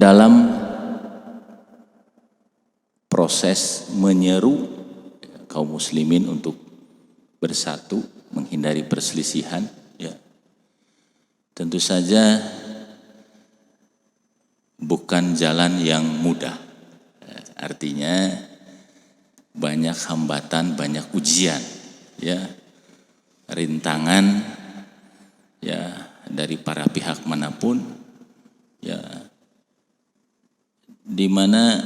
dalam proses menyeru kaum muslimin untuk bersatu, menghindari perselisihan, ya. Tentu saja bukan jalan yang mudah. Artinya banyak hambatan, banyak ujian, ya, rintangan, ya, dari para pihak manapun, ya, di mana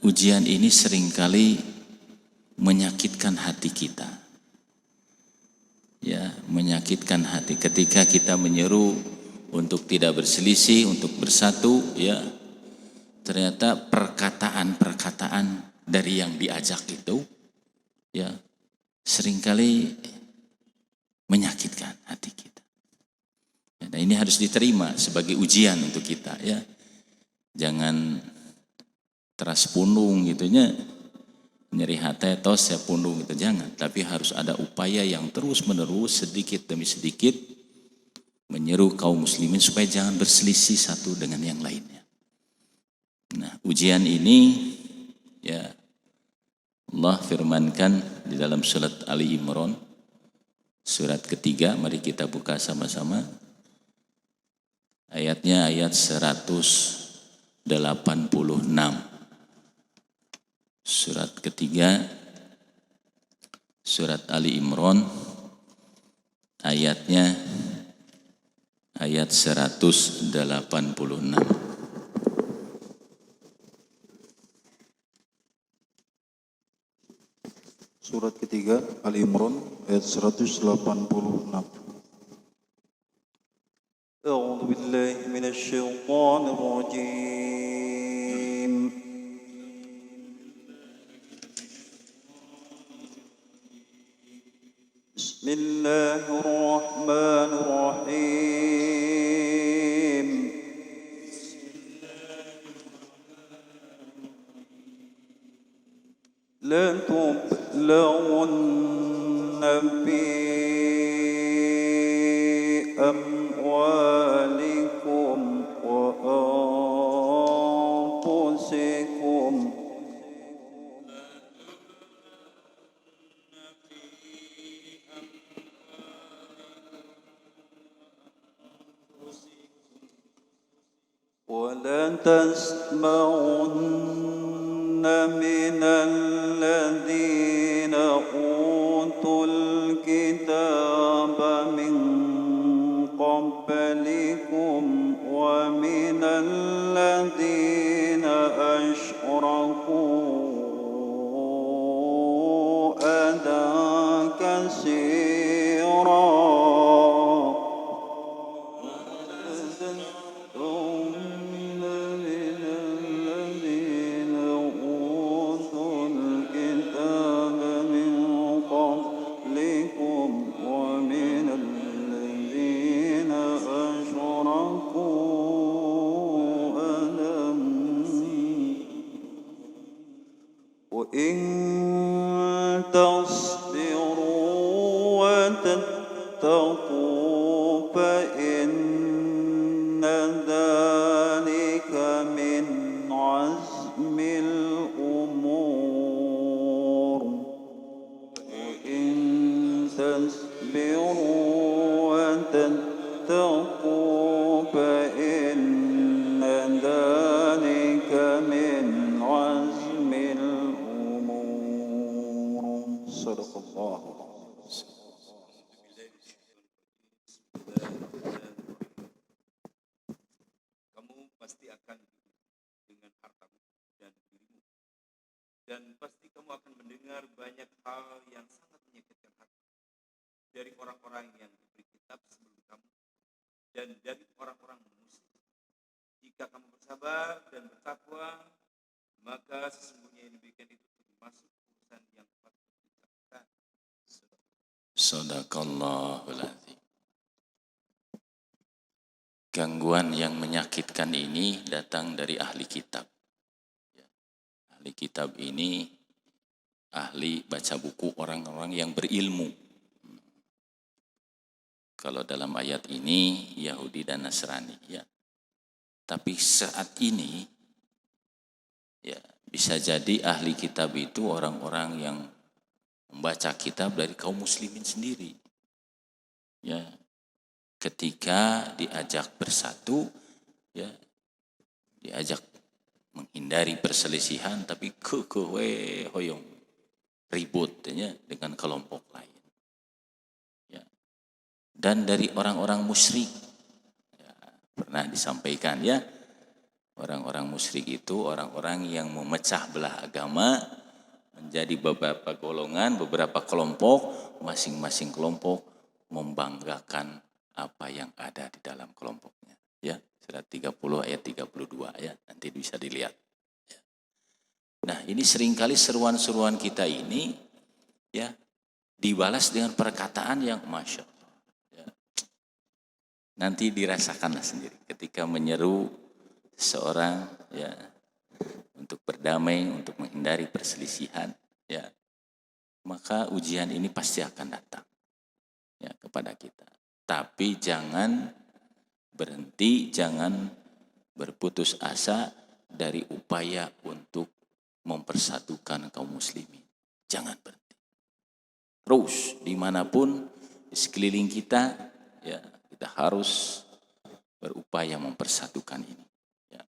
ujian ini seringkali menyakitkan hati kita, ya, menyakitkan hati ketika kita menyeru untuk tidak berselisih, untuk bersatu, ya, ternyata perkataan-perkataan dari yang diajak itu, ya, seringkali menyakitkan hati kita. Nah, ini harus diterima sebagai ujian untuk kita, ya. Jangan teras pundung gitunya, nyeri hati tos ya pundung gitu, jangan. Tapi harus ada upaya yang terus menerus sedikit demi sedikit menyeru kaum muslimin supaya jangan berselisih satu dengan yang lainnya. Nah, ujian ini, ya, Allah firmankan di dalam surat Ali Imran, surat ketiga, mari kita buka sama-sama. Ayatnya ayat 186. Surat ketiga, surat Ali Imran, ayatnya ayat 186. Surat ketiga Ali Imran ayat 186. A'udzu billahi minasy syaithanir rajim. Bismillahirrahmanirrahim. La tublawunna fi amwalikum wa anfusikum wa la tasma'unna minal ladzina utul kitaba min qablikum wa minal ladzina asyraku adan katsira. وإن تصبروا وتتقوا فإن ذلك من عزم الأمور وإن تصبروا وتتقوا فإن ذلك من عزم الأمور. صدق الله. Kamu pasti akan dengan hartamu dan dirimu, dan pasti kamu akan mendengar banyak hal yang sangat menyakitkan hati dari orang-orang yang diberi kitab sebelum kamu dan dari orang-orang musyrik. Jika kamu bersabar dan bertakwa, maka sesungguhnya yang demikian itu termasuk urusan yang patut dilakukan. Shadaqallahul adzim. Gangguan yang menyakitkan ini datang dari ahli kitab. Ahli kitab ini ahli baca buku, orang-orang yang berilmu. Kalau dalam ayat ini Yahudi dan Nasrani, ya. Tapi saat ini ya bisa jadi ahli kitab itu orang-orang yang membaca kitab dari kaum muslimin sendiri. Ya, ketika diajak bersatu, ya diajak menghindari perselisihan, tapi hoyong ribut ya, dengan kelompok lain. Ya. Dan dari orang-orang musyrik, ya, pernah disampaikan ya, orang-orang musyrik itu orang-orang yang memecah belah agama menjadi beberapa golongan, beberapa kelompok, masing-masing kelompok membanggakan apa yang ada di dalam kelompoknya. Ya, surat 30 ayat 32 ya, nanti bisa dilihat. Ya. Nah, ini seringkali seruan-seruan kita ini ya dibalas dengan perkataan yang masya Allah. Ya. Nanti dirasakanlah sendiri ketika menyeru seorang ya untuk berdamai, untuk menghindari perselisihan, ya maka ujian ini pasti akan datang ya kepada kita. Tapi jangan berhenti, jangan berputus asa dari upaya untuk mempersatukan kaum muslimin. Jangan berhenti. Terus dimanapun di sekeliling kita, ya kita harus berupaya mempersatukan ini. Ya.